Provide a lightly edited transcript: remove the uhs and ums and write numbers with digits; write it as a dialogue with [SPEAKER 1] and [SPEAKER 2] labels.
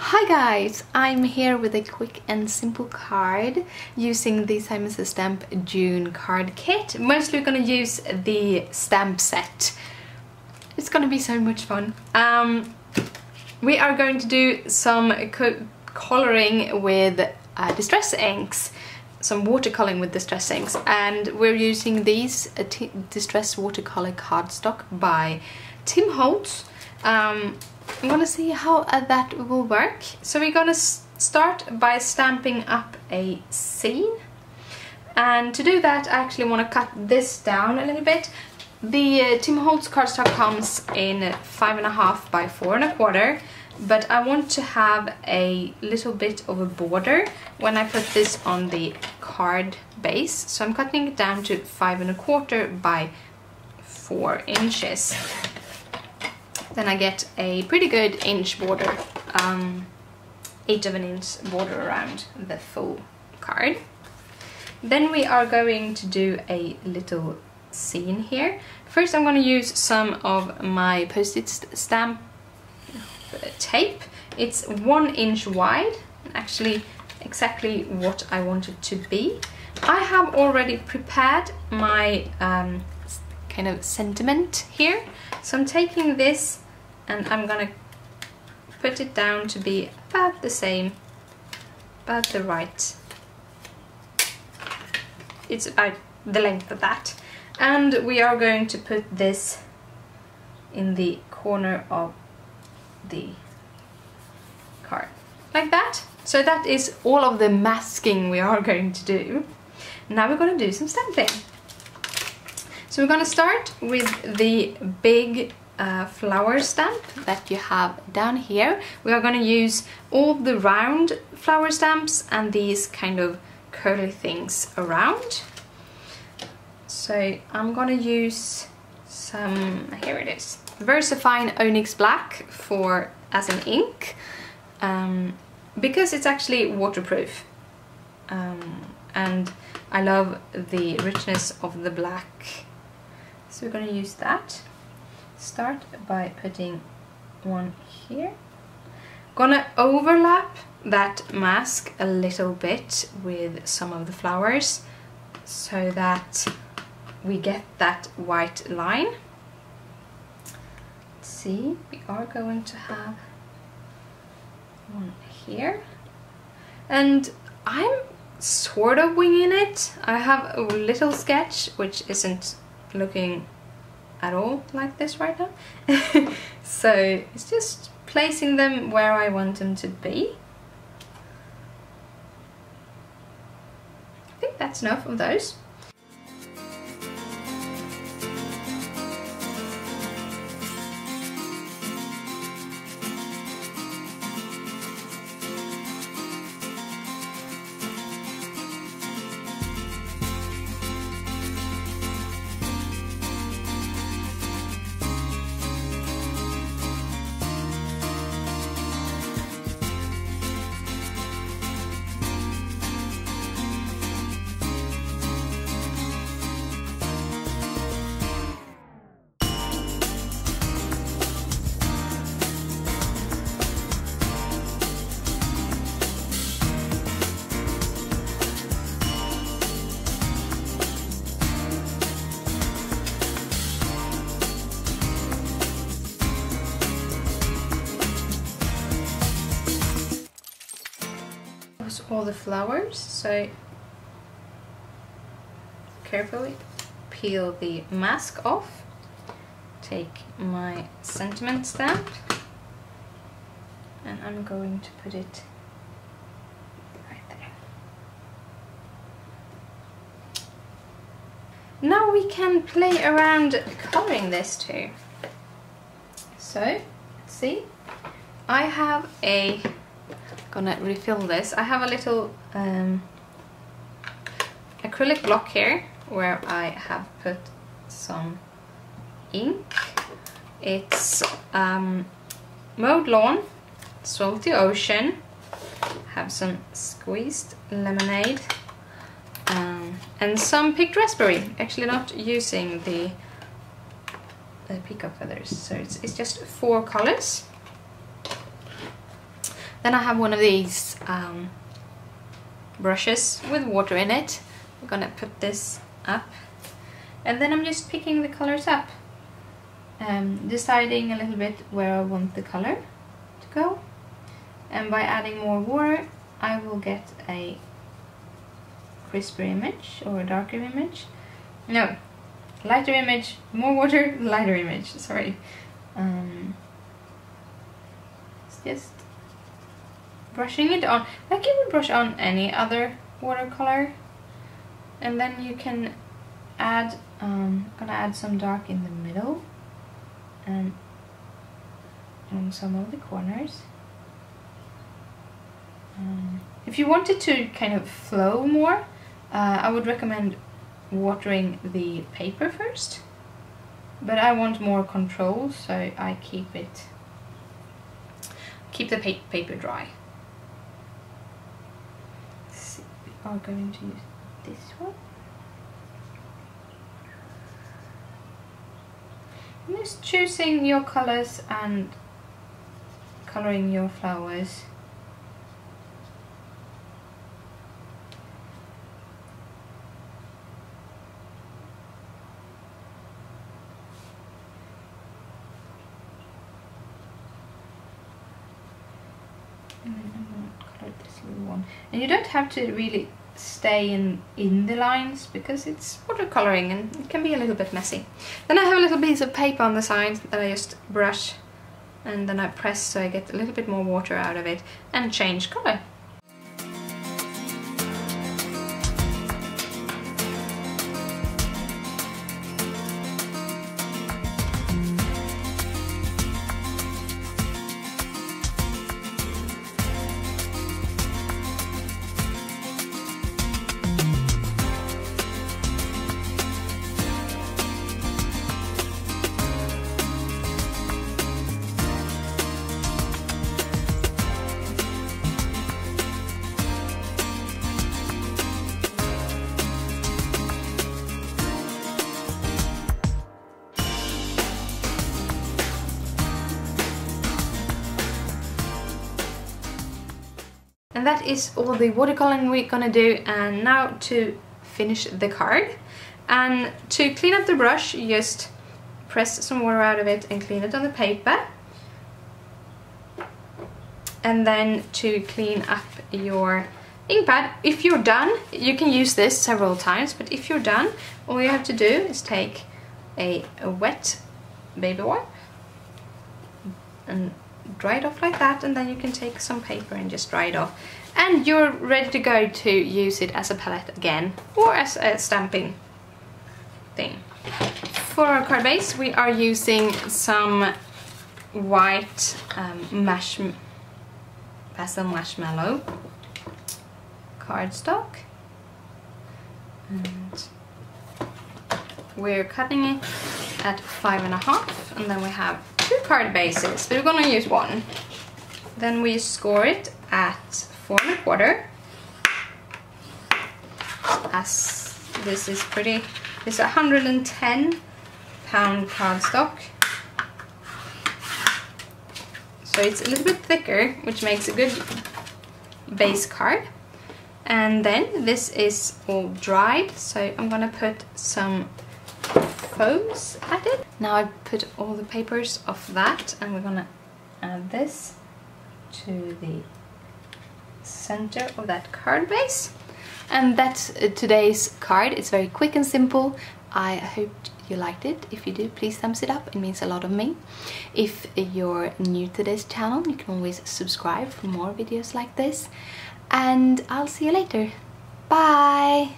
[SPEAKER 1] Hi guys, I'm here with a quick and simple card using the Simon Says Stamp June card kit. Mostly we're gonna use the stamp set. It's gonna be so much fun. We are going to do some coloring with distress inks, some watercoloring with distress inks, and we're using these distress watercolor cardstock by Holtz. I'm gonna see how that will work. So we're gonna start by stamping up a scene, and to do that I actually want to cut this down a little bit. The Holtz cardstock comes in 5.5 by 4.25, but I want to have a little bit of a border when I put this on the card base, so I'm cutting it down to 5.25 by 4 inches. Then I get a pretty good inch border, 1/8 of an inch border around the full card. Then we are going to do a little scene here. First I'm going to use some of my Post-it stamp tape. It's 1 inch wide, actually exactly what I want it to be. I have already prepared my kind of sentiment here, so I'm taking this and I'm gonna put it down to be about the same, about the right. It's about the length of that. And we are going to put this in the corner of the card, like that. So that is all of the masking we are going to do. Now we're going to do some stamping. So we're going to start with the big flower stamp that you have down here. We are going to use all the round flower stamps and these kind of curly things around. So I'm going to use some, here it is, VersaFine Onyx Black as an ink, because it's actually waterproof, and I love the richness of the black. So we're going to use that. Start by putting one here. Gonna overlap that mask a little bit with some of the flowers so that we get that white line. Let's see, we are going to have one here, and I'm sort of winging it. I have a little sketch which isn't looking at all like this right now. So it's just placing them where I want them to be. I think that's enough of those. All the flowers, so carefully peel the mask off, take my sentiment stamp, and I'm going to put it right there. Now we can play around coloring this too. So let's see, I have gonna refill this. I have a little acrylic block here where I have put some ink. It's Mowed Lawn, Salty Ocean, have some squeezed lemonade, and some picked raspberry. Actually not using the peacock feathers, so it's just 4 colors. Then I have one of these brushes with water in it. I'm gonna put this up, and then I'm just picking the colors up, deciding a little bit where I want the color to go, and by adding more water I will get a crisper image or a darker image. No, lighter image, more water, lighter image, sorry. It's just brushing it on like you would brush on any other watercolor. And then you can add, I'm gonna add some dark in the middle and on some of the corners. If you want it to kind of flow more, I would recommend watering the paper first. But I want more control, so I keep the paper dry. So we are going to use this one. I'm just choosing your colors and coloring your flowers. And then I'm going to color this little one. And you don't have to really stay in the lines because it's watercoloring and it can be a little bit messy. Then I have a little piece of paper on the side that I just brush and then I press so I get a little bit more water out of it and change color. And that is all the watercoloring we're gonna do. And now to finish the card. And to clean up the brush, you just press some water out of it and clean it on the paper. And then to clean up your ink pad, if you're done, you can use this several times, but if you're done, all you have to do is take a wet baby wipe and dry it off like that, and then you can take some paper and just dry it off, and you're ready to go to use it as a palette again or as a stamping thing. For our card base we are using some white pastel marshmallow cardstock, and we're cutting it at 5.5, and then we have 2 card bases, but we're gonna use one. Then we score it at 4.25. As this is pretty, it's 110-pound cardstock, so it's a little bit thicker, which makes a good base card. And then this is all dried, so I'm gonna put some foams at it. Now I put all the papers of that, and we're gonna add this to the center of that card base. And that's today's card. It's very quick and simple. I hope you liked it. If you do, please thumbs it up. It means a lot of me. If you're new to this channel, you can always subscribe for more videos like this. And I'll see you later. Bye!